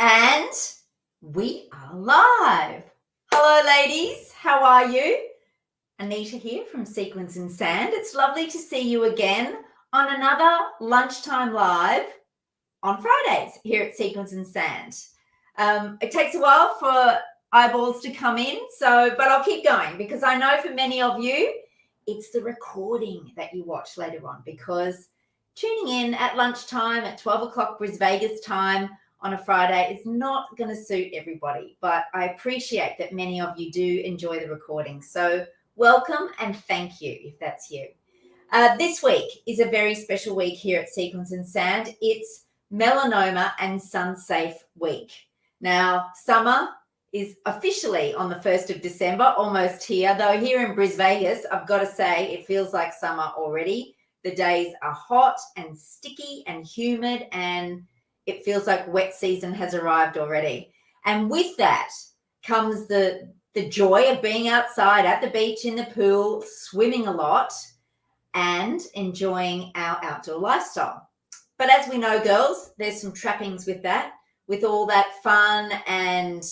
And we are live. Hello, ladies. How are you? Anita here from Sequins and Sand. It's lovely to see you again on another lunchtime live on Fridays here at Sequins and Sand. It takes a while for eyeballs to come in, but I'll keep going because I know for many of you, it's the recording that you watch later on, because tuning in at lunchtime at 12 o'clock Brisbane time on a Friday is not going to suit everybody, but I appreciate that many of you do enjoy the recording. So welcome and thank you if that's you. This week is a very special week here at Sequins and Sand. It's Melanoma and Sun Safe Week. Now, summer is officially on the 1st of December, almost here, though here in Brisbane, I've got to say it feels like summer already. The days are hot and sticky and humid, and it feels like wet season has arrived already. And with that comes the joy of being outside at the beach, in the pool, swimming a lot and enjoying our outdoor lifestyle. But as we know, girls, there's some trappings with that, with all that fun and,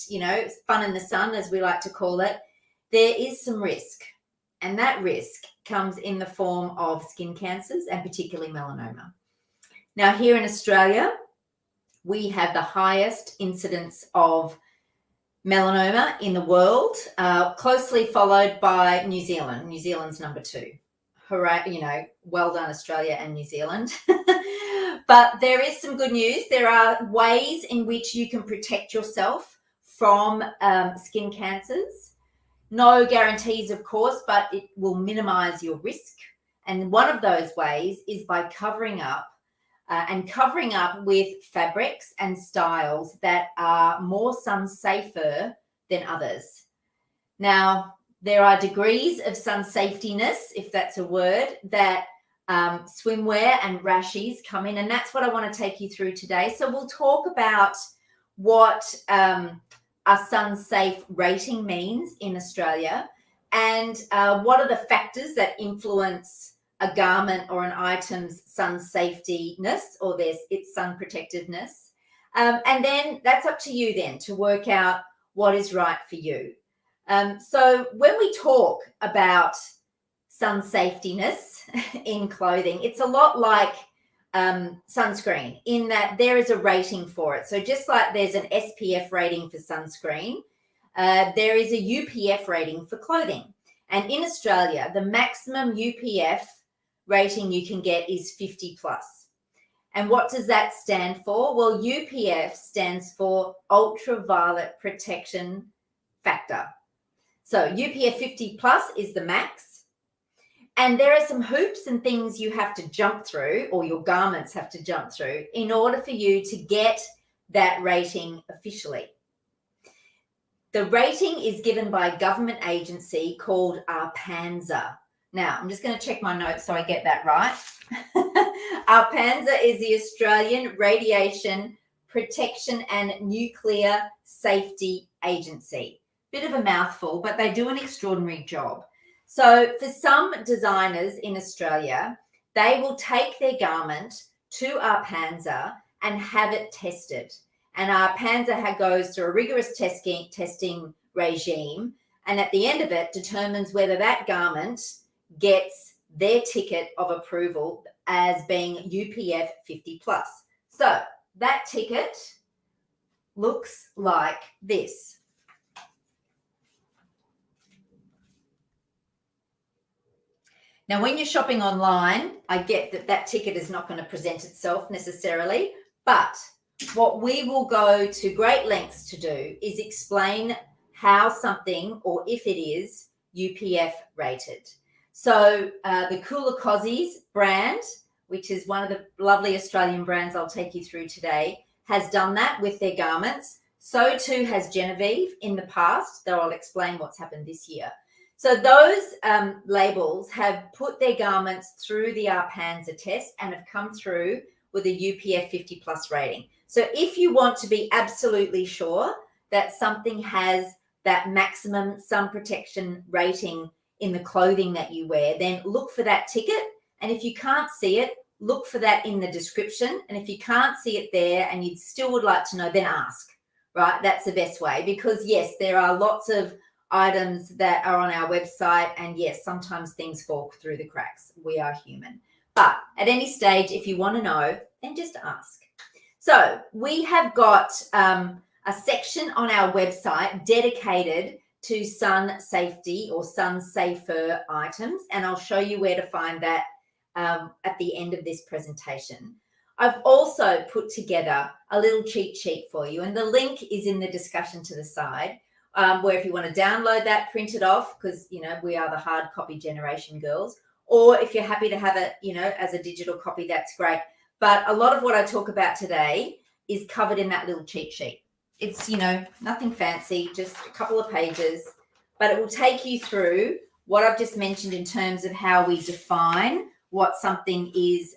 fun in the sun, as we like to call it. There is some risk, and that risk comes in the form of skin cancers and particularly melanoma. Now, here in Australia, we have the highest incidence of melanoma in the world, closely followed by New Zealand. New Zealand's number 2. Hooray, well done, Australia and New Zealand. But there is some good news. There are ways in which you can protect yourself from skin cancers. No guarantees, of course, but it will minimize your risk. And one of those ways is by covering up with fabrics and styles that are more sun safer than others. Now, there are degrees of sun safetiness, if that's a word, that swimwear and Rashies come in, and that's what I want to take you through today. So we'll talk about what a sun safe rating means in Australia, and what are the factors that influence a garment or an item's sun safetiness or its sun protectiveness. And then that's up to you then to work out what is right for you. So when we talk about sun safetiness in clothing, it's a lot like sunscreen in that there is a rating for it. So just like there's an SPF rating for sunscreen, there is a UPF rating for clothing. And in Australia, the maximum UPF rating you can get is 50 plus. And what does that stand for? Well, UPF stands for ultraviolet protection factor. So UPF 50 plus is the max. And there are some hoops and things you have to jump through, or your garments have to jump through, in order for you to get that rating officially. The rating is given by a government agency called ARPANSA. Now, I'm just going to check my notes so I get that right. ARPANSA is the Australian Radiation Protection and Nuclear Safety Agency. Bit of a mouthful, but they do an extraordinary job. So for some designers in Australia, they will take their garment to ARPANSA and have it tested. And ARPANSA goes through a rigorous testing regime, and at the end of it determines whether that garment gets their ticket of approval as being UPF 50 plus. So that ticket looks like this. Now, when you're shopping online, I get that ticket is not going to present itself necessarily, but what we will go to great lengths to do is explain how something, or if it is, UPF rated. So the Cooler Cozies brand, which is one of the lovely Australian brands I'll take you through today, has done that with their garments. So too has Genevieve in the past, though I'll explain what's happened this year. So those labels have put their garments through the ARPANSA test and have come through with a UPF 50 plus rating. So if you want to be absolutely sure that something has that maximum sun protection rating in the clothing that you wear, then look for that ticket. And if you can't see it, look for that in the description. And if you can't see it there and you still would like to know, then ask. right? That's the best way, because yes, there are lots of items that are on our website, and yes, sometimes things fall through the cracks. We are human. But at any stage, if you want to know, then just ask. So we have got a section on our website dedicated to sun safety or sun safer items, and I'll show you where to find that at the end of this presentation. I've also put together a little cheat sheet for you, and the link is in the discussion to the side, where if you want to download that, print it off, because, you know, we are the hard copy generation girls, or if you're happy to have it, you know, as a digital copy, that's great. But a lot of what I talk about today is covered in that little cheat sheet. It's, you know, nothing fancy, just a couple of pages, but it will take you through what I've just mentioned in terms of how we define what something is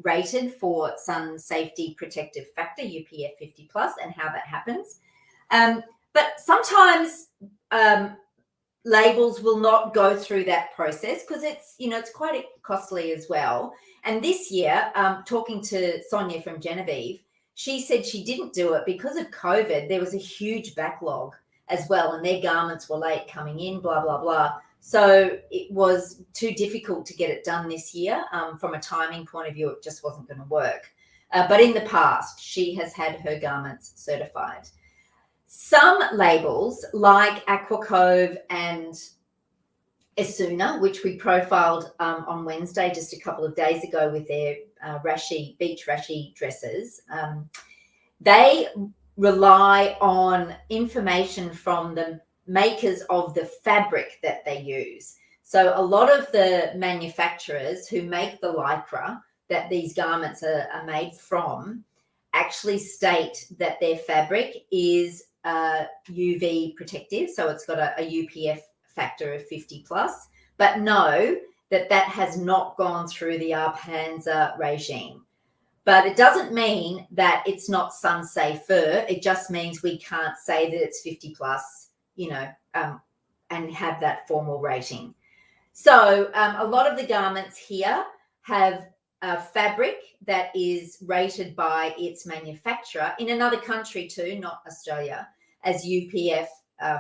rated for sun safety protective factor, UPF 50 plus, and how that happens. But sometimes labels will not go through that process because it's, you know, it's quite costly as well. And this year, talking to Sonia from Genevieve, she said she didn't do it because of COVID. There was a huge backlog as well, and their garments were late coming in, blah, blah, blah. So it was too difficult to get it done this year. From a timing point of view, it just wasn't going to work. But in the past, she has had her garments certified. Some labels like Aqua Cove and Esuna, which we profiled on Wednesday, just a couple of days ago, with their beach rashi dresses, they rely on information from the makers of the fabric that they use. So a lot of the manufacturers who make the lycra that these garments are made from actually state that their fabric is UV protective, so it's got a UPF factor of 50 plus, but know that that has not gone through the ARPANSA regime. But it doesn't mean that it's not sun safer. It just means we can't say that it's 50 plus, you know, and have that formal rating. So a lot of the garments here have a fabric that is rated by its manufacturer in another country too, not Australia, as UPF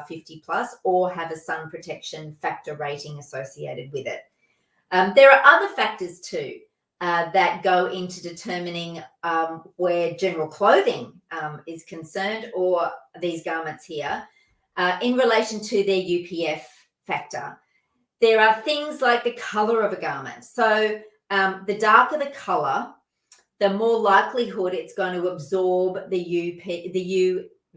50 plus, or have a sun protection factor rating associated with it. There are other factors too that go into determining where general clothing is concerned, or these garments here, in relation to their UPF factor. There are things like the color of a garment. So the darker the color, the more likelihood it's going to absorb the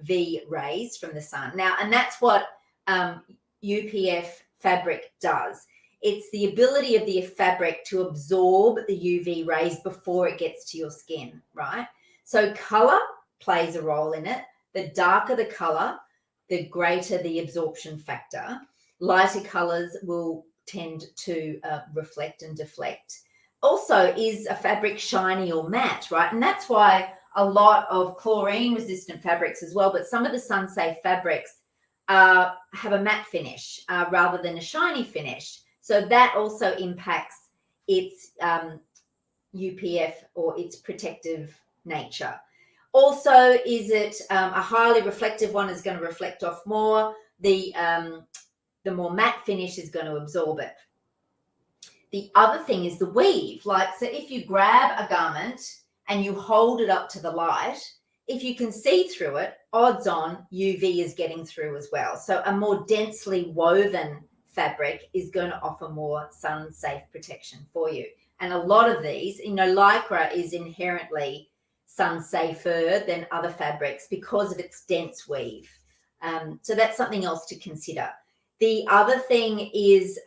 UV rays from the sun. Now, and that's what UPF fabric does. It's the ability of the fabric to absorb the UV rays before it gets to your skin, right? So color plays a role in it. The darker the color, the greater the absorption factor. Lighter colors will tend to reflect and deflect. Also, is a fabric shiny or matte, right? And that's why a lot of chlorine-resistant fabrics as well, but some of the sun-safe fabrics have a matte finish rather than a shiny finish. So that also impacts its UPF or its protective nature. Also, is it a highly reflective one is going to reflect off more. The more matte finish is going to absorb it. The other thing is the weave. Like, so if you grab a garment and you hold it up to the light, if you can see through it, odds on UV is getting through as well. So a more densely woven fabric is going to offer more sun safe protection for you. And a lot of these, you know, lycra is inherently sun safer than other fabrics because of its dense weave. So that's something else to consider. The other thing is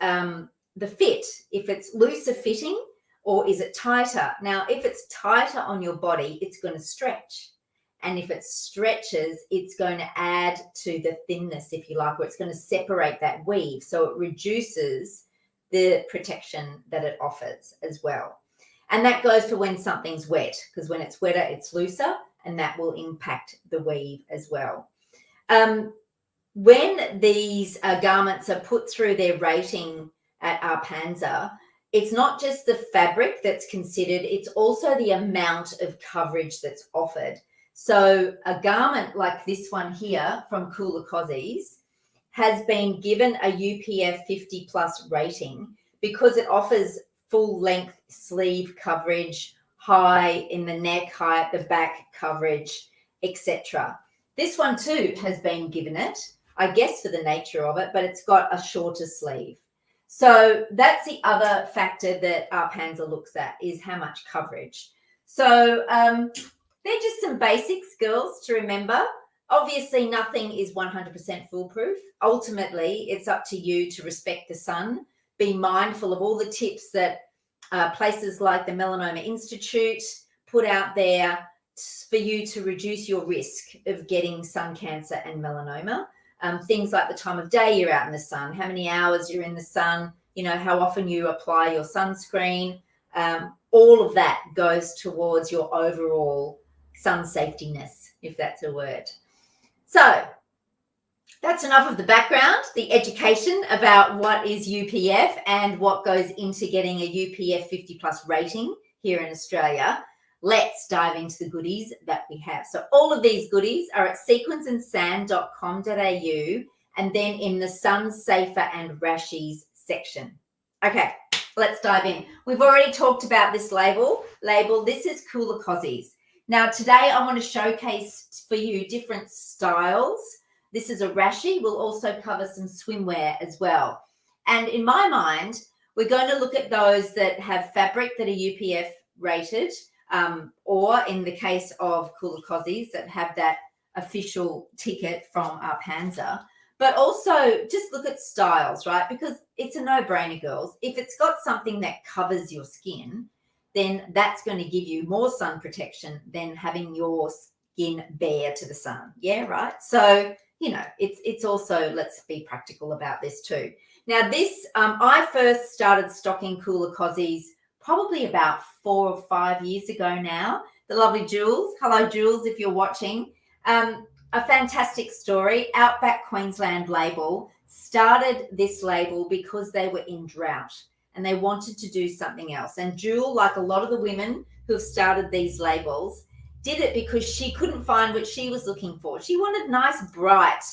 the fit. If it's looser fitting, or is it tighter? Now, if it's tighter on your body, it's going to stretch. And if it stretches, it's going to add to the thinness, if you like, or it's going to separate that weave. So it reduces the protection that it offers as well. And that goes for when something's wet, because when it's wetter, it's looser, and that will impact the weave as well. When these garments are put through their rating at ARPANSA, it's not just the fabric that's considered, it's also the amount of coverage that's offered. So a garment like this one here from Cooler Cozies has been given a UPF 50 plus rating because it offers full length sleeve coverage, high in the neck, high at the back coverage, etc. This one too has been given it, I guess for the nature of it, but it's got a shorter sleeve. So that's the other factor that our Panzer looks at, is how much coverage. So they're just some basics, girls, to remember. Obviously, nothing is 100% foolproof. Ultimately, it's up to you to respect the sun, be mindful of all the tips that places like the Melanoma Institute put out there for you to reduce your risk of getting sun cancer and melanoma. Things like the time of day you're out in the sun, how many hours you're in the sun, how often you apply your sunscreen. All of that goes towards your overall sun safetyness, if that's a word. So that's enough of the background, the education about what is UPF and what goes into getting a UPF 50 plus rating here in Australia. Let's dive into the goodies that we have. So all of these goodies are at sequinsandsand.com.au and then in the Sun Safer and Rashies section. Okay, let's dive in. We've already talked about this label. This is Cooler Cozies. Now today I want to showcase for you different styles. This is a Rashie. We'll also cover some swimwear as well. And in my mind, we're going to look at those that have fabric that are UPF rated, or in the case of Cooler Cozies that have that official ticket from our Panzer. But also just look at styles, right? Because it's a no-brainer, girls. If it's got something that covers your skin, then that's going to give you more sun protection than having your skin bare to the sun. Yeah, right? So, it's also, let's be practical about this too. Now this, I first started stocking Cooler Cozies probably about 4 or 5 years ago now. The lovely Jules. Hello, Jules, if you're watching. A fantastic story. Outback Queensland label started this label because they were in drought and they wanted to do something else. And Jewel, like a lot of the women who have started these labels, did it because she couldn't find what she was looking for. She wanted nice, bright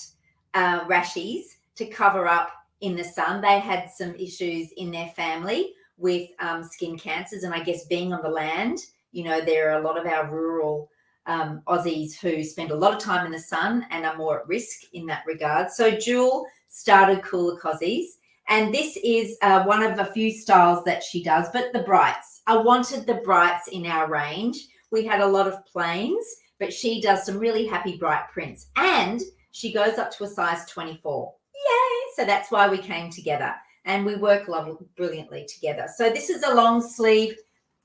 rashies to cover up in the sun. They had some issues in their family with skin cancers, and I guess being on the land, there are a lot of our rural Aussies who spend a lot of time in the sun and are more at risk in that regard. So Jewel started Cooler Cozies, and this is one of a few styles that she does, but the brights. I wanted the brights in our range. We had a lot of plains, but she does some really happy bright prints, and she goes up to a size 24. Yay! So that's why we came together, and we work brilliantly together. So this is a long sleeve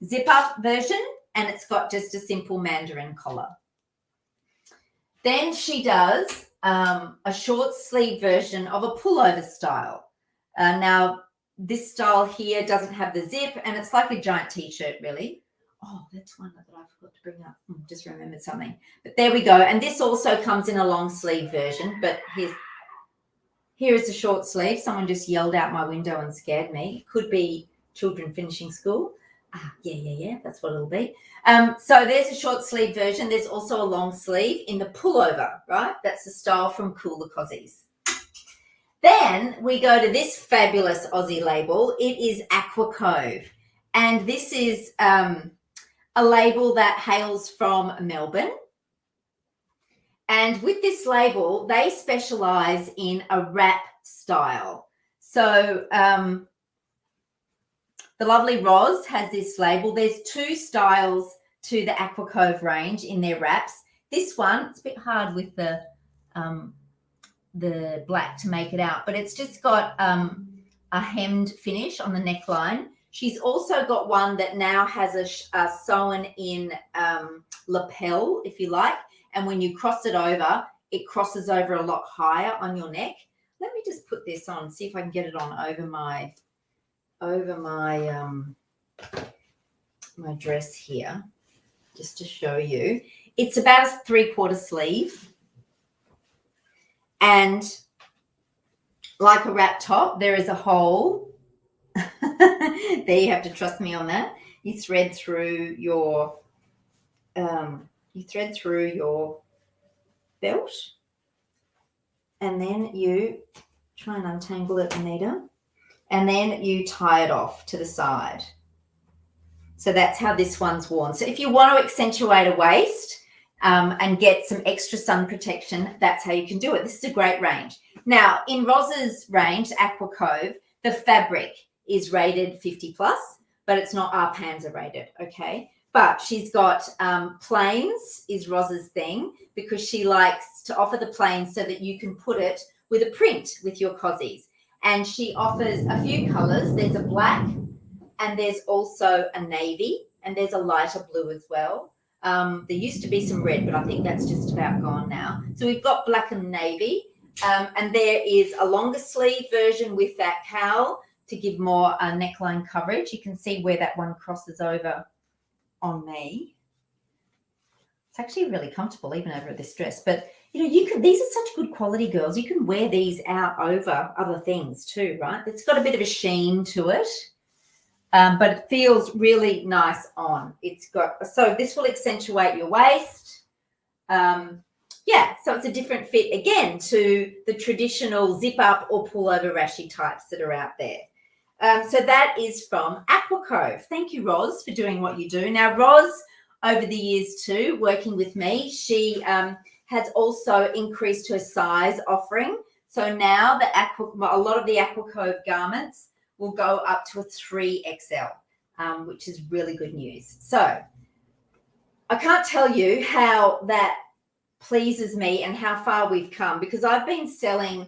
zip up version, and it's got just a simple mandarin collar. Then she does a short sleeve version of a pullover style. Now this style here doesn't have the zip, and it's like a giant t-shirt really. Oh, that's one that I forgot to bring up. Just remembered something. But there we go. And this also comes in a long sleeve version. But here is the short sleeve. Someone just yelled out my window and scared me. It could be children finishing school. Yeah. That's what it'll be. So there's a short sleeve version. There's also a long sleeve in the pullover, right? That's the style from Cooler Cozies. Then we go to this fabulous Aussie label. It is Aqua Cove. And this is a label that hails from Melbourne. And with this label, they specialize in a wrap style. So the lovely Roz has this label. There's 2 styles to the Aqua Cove range in their wraps. This one, it's a bit hard with the black to make it out, but it's just got a hemmed finish on the neckline. She's also got one that now has a sewn in lapel, if you like. And when you cross it over, it crosses over a lot higher on your neck. Let me just put this on, see if I can get it on over my my dress here, just to show you. It's about a 3/4 sleeve. And like a wrap top, there is a hole. There, you have to trust me on that. You thread through your you thread through your belt, and then you try and untangle it, Anita, and then you tie it off to the side. So that's how this one's worn. So if you want to accentuate a waist and get some extra sun protection, that's how you can do it. This is a great range. Now, in Roz's range, Aqua Cove, the fabric is rated 50 plus, but it's not our Panzer rated, okay? But she's got plains is Roz's thing, because she likes to offer the plains so that you can put it with a print with your cozies. And she offers a few colors. There's a black, and there's also a navy, and there's a lighter blue as well. There used to be some red, but I think that's just about gone now. So we've got black and navy, and there is a longer sleeve version with that cowl to give more neckline coverage. You can see where that one crosses over on me. It's actually really comfortable even over this dress. But, you know, you can, these are such good quality, girls. You can wear these out over other things too, right? It's got a bit of a sheen to it. But it feels really nice on. It's got, so this will accentuate your waist. Yeah, so it's a different fit again to the traditional zip up or pull over Rashie types that are out there. So that is from Aqua Cove. Thank you, Roz, for doing what you do. Now, Roz, over the years too, working with me, she has also increased her size offering. So now a lot of the Aqua Cove garments will go up to a 3XL, which is really good news. So I can't tell you how that pleases me and how far we've come, because I've been selling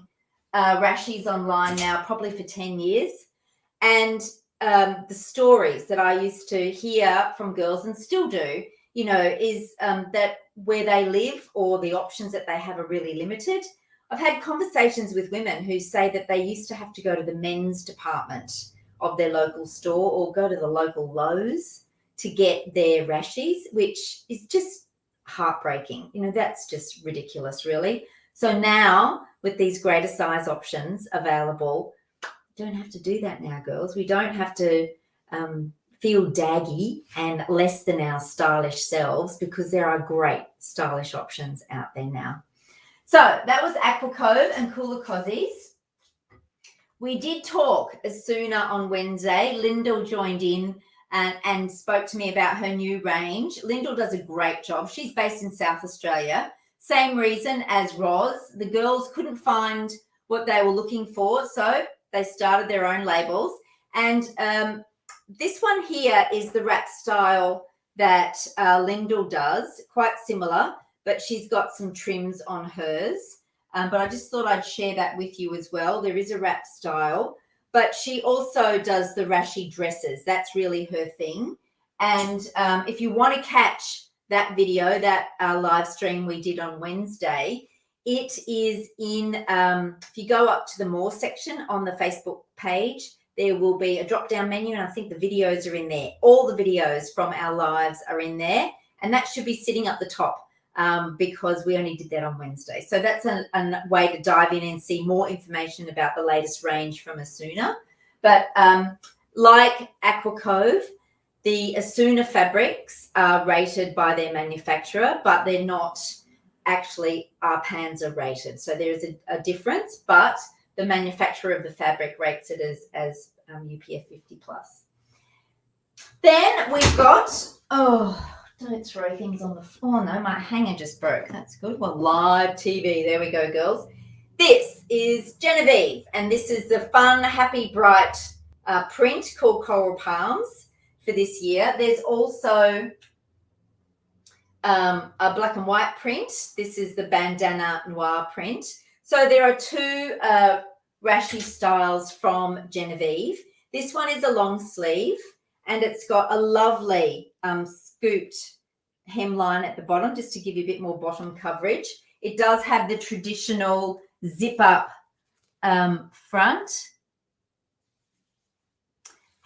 Rashies online now probably for 10 years. And the stories that I used to hear from girls, and still do, you know, is that where they live or the options that they have are really limited. I've had conversations with women who say that they used to have to go to the men's department of their local store or go to the local Lowe's to get their Rashies, which is just heartbreaking. You know, that's just ridiculous, really. So now with these greater size options available, don't have to do that now, girls. We don't have to feel daggy and less than our stylish selves, because there are great stylish options out there now. So that was Aqua Cove and Cooler Cozies. We did talk sooner on Wednesday. Lyndall joined in and spoke to me about her new range. Lyndall does a great job. She's based in South Australia. Same reason as Roz. The girls couldn't find what they were looking for, so they started their own labels. And this one here is the wrap style that Lyndall does, quite similar, but she's got some trims on hers. But I just thought I'd share that with you as well. There is a wrap style, but she also does the Rashie dresses. That's really her thing. And if you want to catch that video, that live stream we did on Wednesday, it is in, if you go up to the More section on the Facebook page, there will be a drop-down menu, and I think the videos are in there. All the videos from our lives are in there, and that should be sitting up the top because we only did that on Wednesday. So that's a way to dive in and see more information about the latest range from Asuna. But like Aqua Cove, the Asuna fabrics are rated by their manufacturer, but they're not actually our Panzer rated. So there's a difference, but the manufacturer of the fabric rates it as UPF 50 plus. Then we've got, don't throw things on the floor. No, my hanger just broke. That's good. Well, live TV. There we go, girls. This is Genevieve, and this is the fun, happy, bright print called Coral Palms for this year. There's also a black and white print. This is the bandana noir print. So there are two Rashie styles from Genevieve. This one is a long sleeve, and it's got a lovely scooped hemline at the bottom, just to give you a bit more bottom coverage. It does have the traditional zip up front.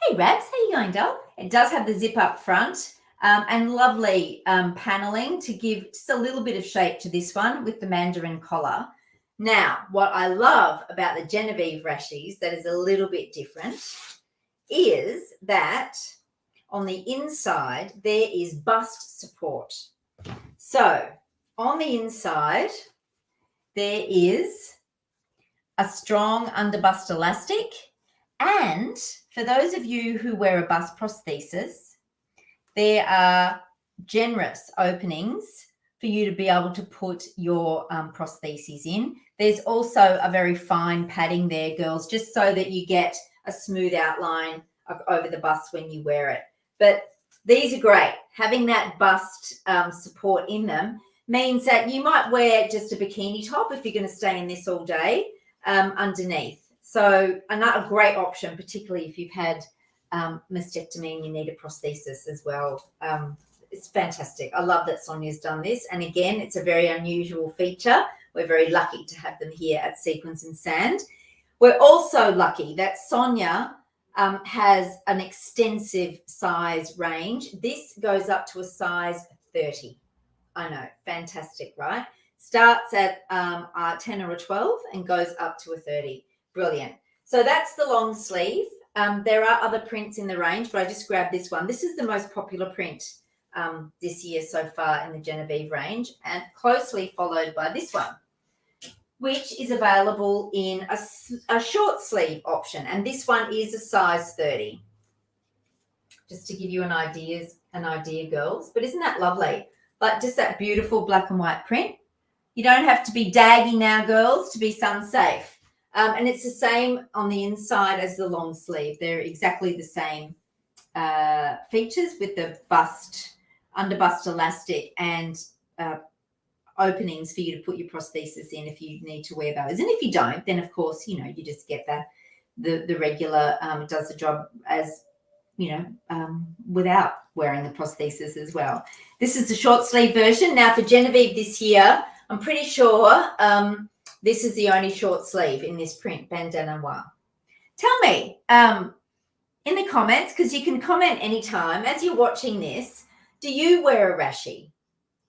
Hey, Rabs, how you going, doll? It does have the zip up front and lovely paneling to give just a little bit of shape to this one with the mandarin collar. Now, what I love about the Genevieve Rashies that is a little bit different is that on the inside there is bust support. So on the inside, there is a strong underbust elastic. And for those of you who wear a bust prosthesis, there are generous openings for you to be able to put your prostheses in. There's also a very fine padding there, girls, just so that you get a smooth outline over the bust when you wear it. But these are great. Having that bust support in them means that you might wear just a bikini top if you're going to stay in this all day underneath. So another great option, particularly if you've had mastectomy and you need a prosthesis as well. It's fantastic. I love that Sonia's done this. And again, it's a very unusual feature. We're very lucky to have them here at Sequins and Sand. We're also lucky that Sonia has an extensive size range. This goes up to a size 30. I know, fantastic, right? Starts at 10 or a 12 and goes up to a 30. Brilliant. So that's the long sleeve. There are other prints in the range, but I just grabbed this one. This is the most popular print this year so far in the Genevieve range, and closely followed by this one, which is available in a short sleeve option. And this one is a size 30. Just to give you an idea, girls. But isn't that lovely? Like just that beautiful black and white print. You don't have to be daggy now, girls, to be sun safe. And it's the same on the inside as the long sleeve. They're exactly the same features with the underbust elastic and openings for you to put your prosthesis in if you need to wear those. And if you don't, then of course, you just get the regular, it does the job as, without wearing the prosthesis as well. This is the short sleeve version. Now for Genevieve this year, I'm pretty sure this is the only short sleeve in this print, bandana noir. Tell me in the comments, because you can comment anytime as you're watching this, do you wear a rashie?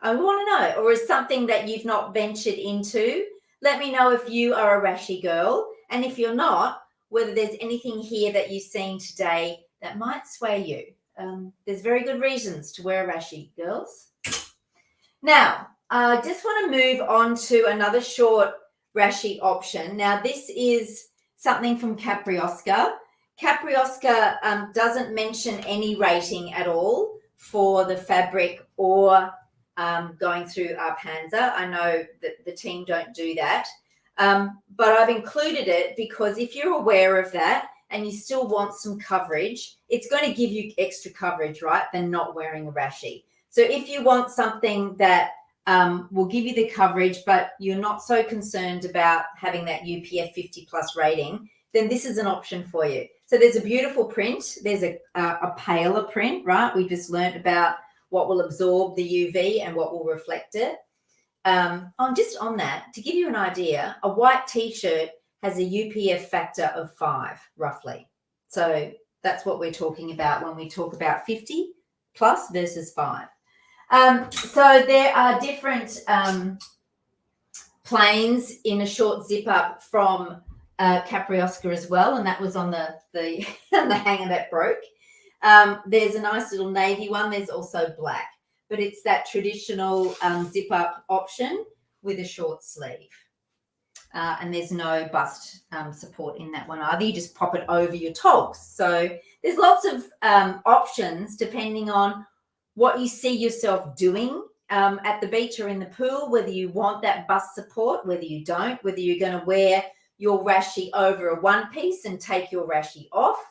I want to know. Or is something that you've not ventured into? Let me know if you are a rashie girl. And if you're not, whether there's anything here that you've seen today that might sway you. There's very good reasons to wear a rashie, girls. Now, I just want to move on to another short rashie option. Now, this is something from Capriosca. Capriosca doesn't mention any rating at all for the fabric or going through our panzer. I know that the team don't do that, but I've included it because if you're aware of that and you still want some coverage, it's going to give you extra coverage, right, than not wearing a rashie. So if you want something that will give you the coverage, but you're not so concerned about having that UPF 50 plus rating, then this is an option for you. So there's a beautiful print. There's a paler print, right? We just learned about what will absorb the UV and what will reflect it. Just on that, to give you an idea, a white T-shirt has a UPF factor of 5, roughly. So that's what we're talking about when we talk about 50 plus versus 5. So there are different planes in a short zip up from Capriosca as well, and that was on the the hanger that broke. There's a nice little navy one. There's also black, but it's that traditional zip up option with a short sleeve. And there's no bust support in that one either. You just pop it over your togs. So there's lots of options depending on what you see yourself doing at the beach or in the pool, whether you want that bust support, whether you don't, whether you're going to wear your rashie over a one piece and take your rashie off,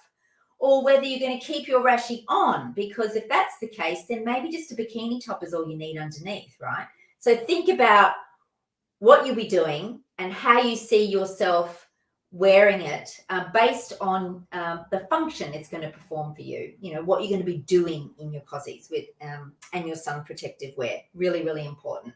or whether you're going to keep your rashie on, because if that's the case, then maybe just a bikini top is all you need underneath, right? So think about what you'll be doing and how you see yourself wearing it based on the function it's going to perform for you, what you're going to be doing in your cozies with and your sun protective wear. Really, really important.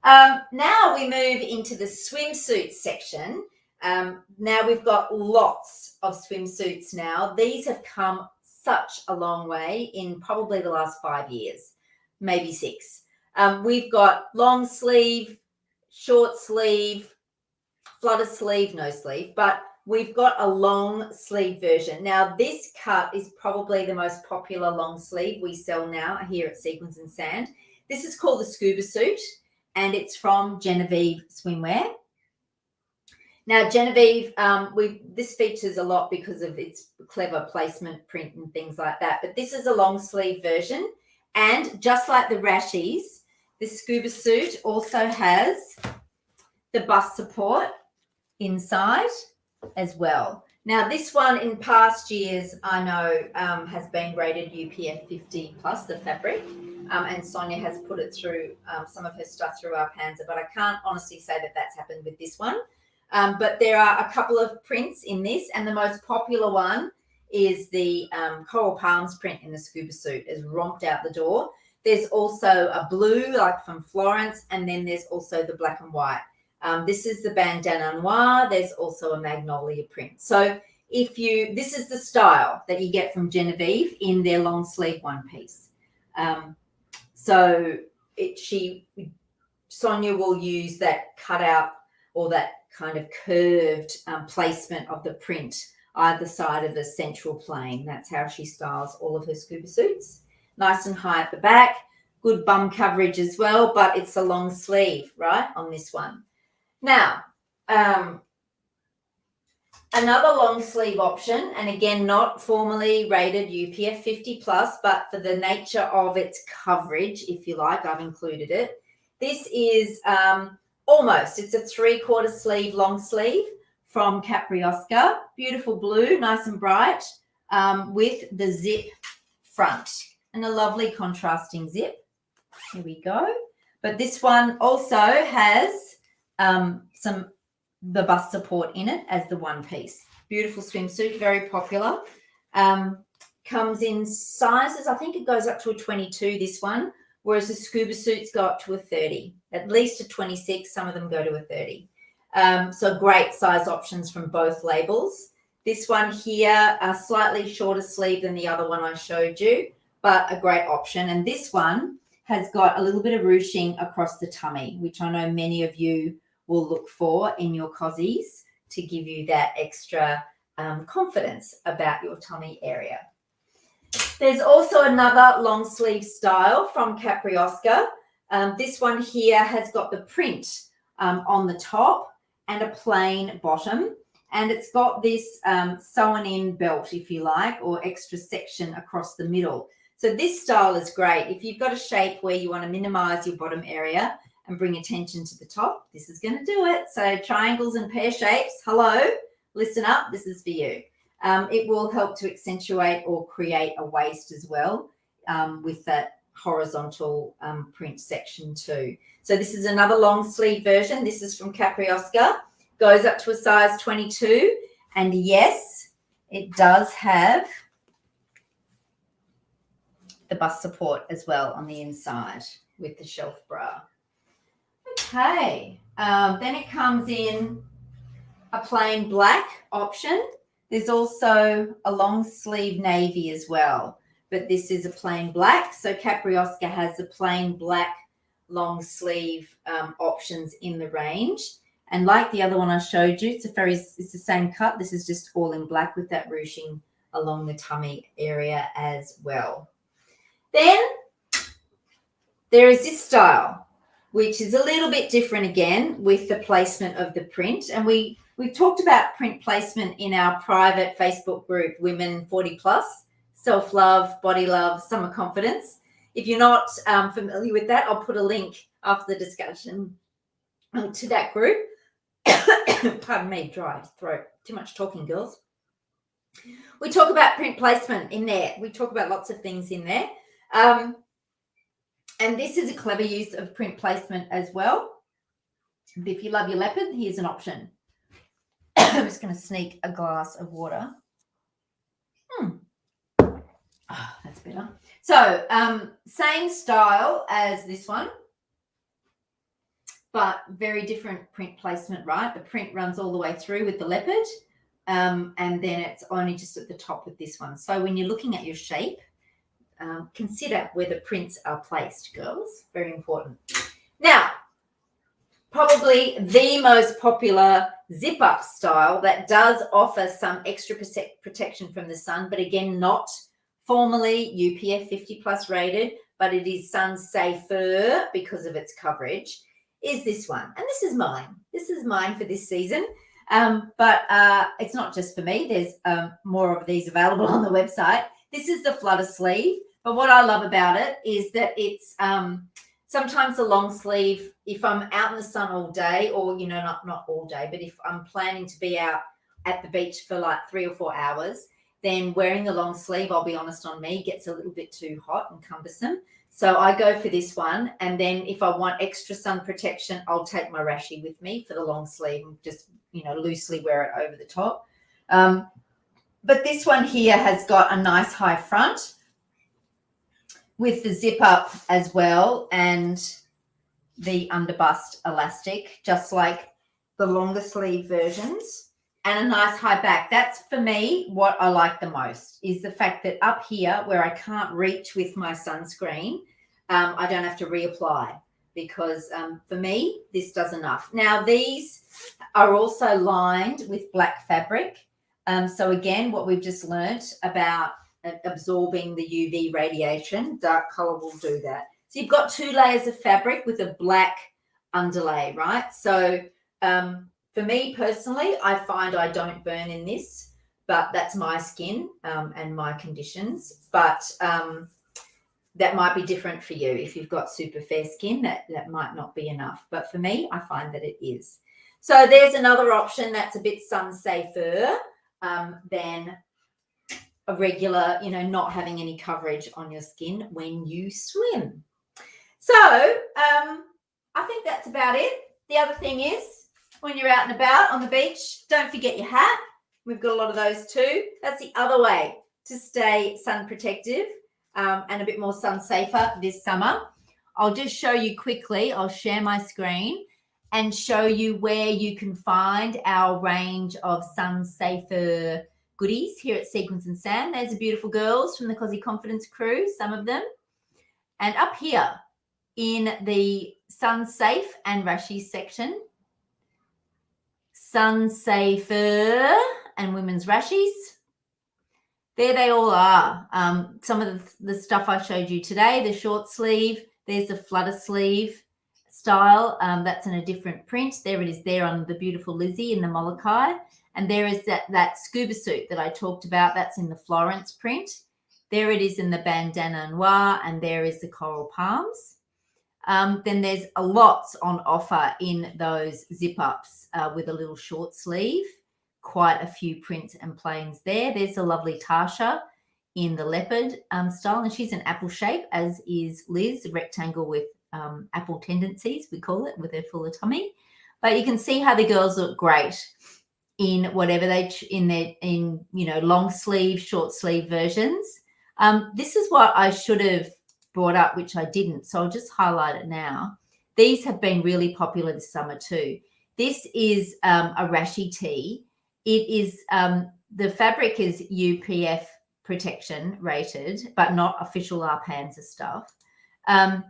Now we move into the swimsuit section. Now we've got lots of swimsuits now. These have come such a long way in probably the last 5 years, maybe 6. We've got long sleeve, short sleeve, flutter sleeve, no sleeve, but we've got a long sleeve version. Now, this cut is probably the most popular long sleeve we sell now here at Sequins and Sand. This is called the Scuba Suit, and it's from Genevieve Swimwear. Now, Genevieve, this features a lot because of its clever placement, print, and things like that. But this is a long sleeve version, and just like the Rashies, this Scuba Suit also has the bust support inside as well. Now, this one in past years, I know, has been rated UPF 50 plus, the fabric, and Sonia has put it through some of her stuff through our Panzer, but I can't honestly say that that's happened with this one. But there are a couple of prints in this, and the most popular one is the Coral Palms print in the Scuba Suit. It's romped out the door. There's also a blue, like from Florence, and then there's also the black and white. This is the Bandana Noir. There's also a Magnolia print. So this is the style that you get from Genevieve in their long sleeve one piece. Sonia will use that cutout or that kind of curved placement of the print either side of the central plane. That's how she styles all of her Scuba Suits. Nice and high at the back, good bum coverage as well, but it's a long sleeve, right, on this one. Now, another long sleeve option, and again, not formally rated UPF 50 plus, but for the nature of its coverage, if you like, I've included it. This is it's a 3/4 sleeve long sleeve from Capriosca. Beautiful blue, nice and bright, with the zip front and a lovely contrasting zip. Here we go. But this one also has the bust support in it as the one piece. Beautiful swimsuit, very popular. Comes in sizes, I think it goes up to a 22, this one, whereas the Scuba Suits go up to a 30, at least a 26. Some of them go to a 30. So great size options from both labels. This one here, a slightly shorter sleeve than the other one I showed you, but a great option. And this one has got a little bit of ruching across the tummy, which I know many of you will look for in your cozies to give you that extra confidence about your tummy area. There's also another long sleeve style from Capriosca. This one here has got the print on the top and a plain bottom, and it's got this sewn in belt, if you like, or extra section across the middle. So this style is great. If you've got a shape where you want to minimize your bottom area and bring attention to the top, this is going to do it. So triangles and pear shapes, hello, listen up, this is for you. It will help to accentuate or create a waist as well with that horizontal print section too. So this is another long sleeve version. This is from Capriosca, goes up to a size 22. And yes, it does have the bust support as well on the inside with the shelf bra. Okay, then it comes in a plain black option. There's also a long sleeve navy as well, but this is a plain black. So Capriosca has the plain black long sleeve options in the range. And like the other one I showed you, it's the same cut. This is just all in black with that ruching along the tummy area as well. Then there is this style, which is a little bit different again with the placement of the print. And we've talked about print placement in our private Facebook group, Women 40 Plus, Self-Love, Body Love, Summer Confidence. If you're not familiar with that, I'll put a link after the discussion to that group. Pardon me, dry throat. Too much talking, girls. We talk about print placement in there. We talk about lots of things in there. And this is a clever use of print placement as well. If you love your leopard, here's an option. I'm just going to sneak a glass of water. Oh, that's better. So same style as this one, but very different print placement, right? The print runs all the way through with the leopard, and then it's only just at the top with this one. So when you're looking at your shape, consider where the prints are placed, girls. Very important. Now, probably the most popular zip-up style that does offer some extra protection from the sun, but again, not formally UPF 50 plus rated, but it is sun safer because of its coverage, is this one. And this is mine. This is mine for this season. But it's not just for me. There's more of these available on the website. This is the Flutter Sleeve. But what I love about it is that it's sometimes a long sleeve, if I'm out in the sun all day, or, you know, not all day, but if I'm planning to be out at the beach for like 3 or 4 hours, then wearing the long sleeve, I'll be honest, on me gets a little bit too hot and cumbersome. So I go for this one. And then if I want extra sun protection, I'll take my Rashie with me for the long sleeve and just, you know, loosely wear it over the top. But this one here has got a nice high front with the zip up as well and the underbust elastic, just like the longer sleeve versions, and a nice high back. That's, for me, what I like the most, is the fact that up here where I can't reach with my sunscreen, I don't have to reapply, because for me, this does enough. Now, these are also lined with black fabric. So again, what we've just learnt about absorbing the UV radiation, dark color will do that. So you've got 2 layers of fabric with a black underlay, right? So for me personally, I find I don't burn in this, but that's my skin and my conditions. But that might be different for you. If you've got super fair skin, that might not be enough. But for me, I find that it is. So there's another option that's a bit sun safer than a regular, you know, not having any coverage on your skin when you swim. So I think that's about it. The other thing is, when you're out and about on the beach, don't forget your hat. We've got a lot of those too. That's the other way to stay sun protective and a bit more sun safer this summer. I'll just show you quickly. I'll share my screen and show you where you can find our range of sun safer goodies here at Sequins and Sand. There's the beautiful girls from the Cosy Confidence crew, some of them. And up here in the Sun Safe and Rashies section, Sun Safer and Women's Rashies. There they all are. Some of the stuff I showed you today, the short sleeve, there's the Flutter Sleeve style. That's in a different print. There it is there on the beautiful Lizzie in the Molokai. And there is that Scuba Suit that I talked about. That's in the Florence print. There it is in the Bandana Noir, and there is the Coral Palms. Then there's a lots on offer in those zip-ups with a little short sleeve. Quite a few prints and plains there. There's a lovely Tasha in the leopard style, and she's an apple shape, as is Liz, a rectangle with apple tendencies, we call it, with her fuller tummy. But you can see how the girls look great in whatever in you know, long sleeve, short sleeve versions. This is what I should have brought up, which I didn't, so I'll just highlight it now. These have been really popular this summer too. This is a Rashie tee. It is the fabric is UPF protection rated, but not official Arpanza stuff. And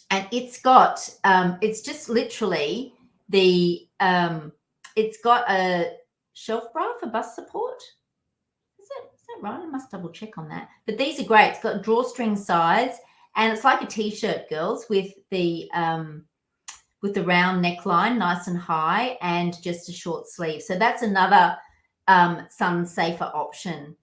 it's got it's just literally the it's got a shelf bra for bust support. Is that right? I must double check on that. But these are great. It's got drawstring sides, and it's like a t-shirt, girls, with the round neckline, nice and high, and just a short sleeve. So that's another sun safer option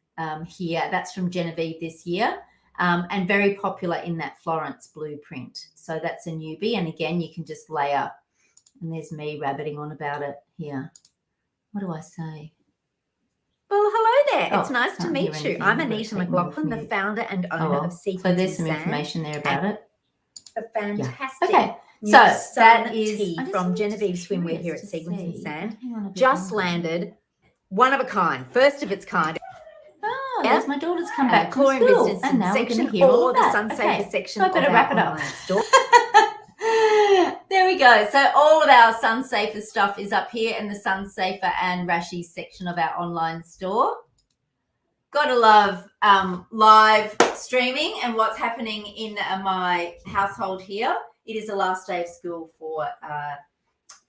here. That's from Genevieve this year, and very popular in that Florence blueprint. So that's a newbie, and again, you can just layer. And there's me rabbiting on about it here. What do I say? Well, hello there. Oh, it's nice to meet you. I'm Anita McLaughlin, the founder and owner of Sequins and Sand. So there's some information there about it. A fantastic Okay. new So sun that is tee from Genevieve Swimwear here at Sequins and Sand. Just landed, one of a kind, first of its kind. Oh, there's my daughter's come back from Chlorine school, resistant and now we're section going to hear all or of the that. sun safer section so I better of wrap our it up. online store. There we go. So all of our Sun Safer stuff is up here in the Sun Safer and Rashies section of our online store. Gotta love live streaming and what's happening in my household here. It is the last day of school for a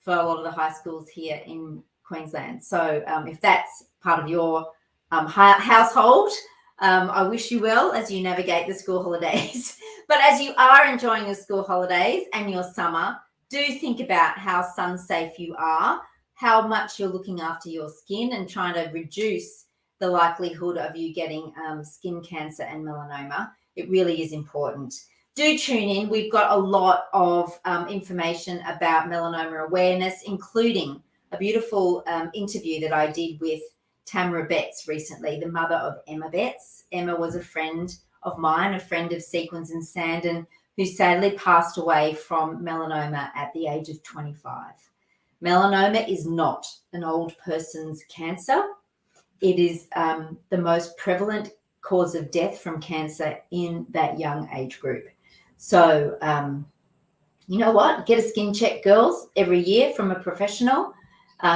lot of the high schools here in Queensland. So if that's part of your household, I wish you well as you navigate the school holidays. But as you are enjoying your school holidays and your summer, do think about how sun safe you are, how much you're looking after your skin and trying to reduce the likelihood of you getting skin cancer and melanoma. It really is important. Do tune in. We've got a lot of information about melanoma awareness, including a beautiful interview that I did with Tamara Betts recently, the mother of Emma Betts. Emma was a friend of mine, a friend of Sequins and Sand, and who sadly passed away from melanoma at the age of 25. Melanoma is not an old person's cancer. It is the most prevalent cause of death from cancer in that young age group. So, you know what? Get a skin check, girls, every year from a professional.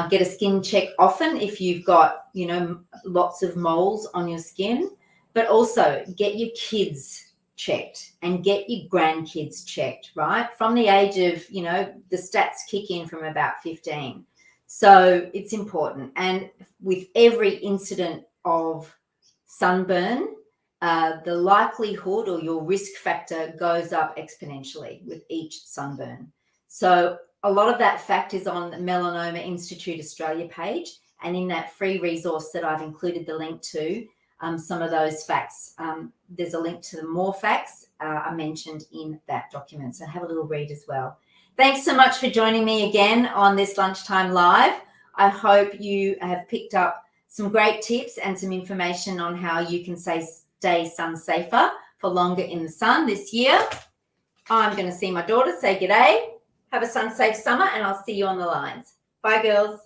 Get a skin check often if you've got, you know, lots of moles on your skin, but also get your kids checked and get your grandkids checked, right? From the age of, you know, the stats kick in from about 15. So it's important. And with every incident of sunburn, the likelihood or your risk factor goes up exponentially with each sunburn. So a lot of that fact is on the Melanoma Institute Australia page. And in that free resource that I've included the link to, some of those facts, there's a link to the more facts are mentioned in that document. So have a little read as well. Thanks so much for joining me again on this Lunchtime Live. I hope you have picked up some great tips and some information on how you can stay sun safer for longer in the sun this year. I'm going to see my daughter, say g'day, have a sun safe summer, and I'll see you on the lines. Bye, girls.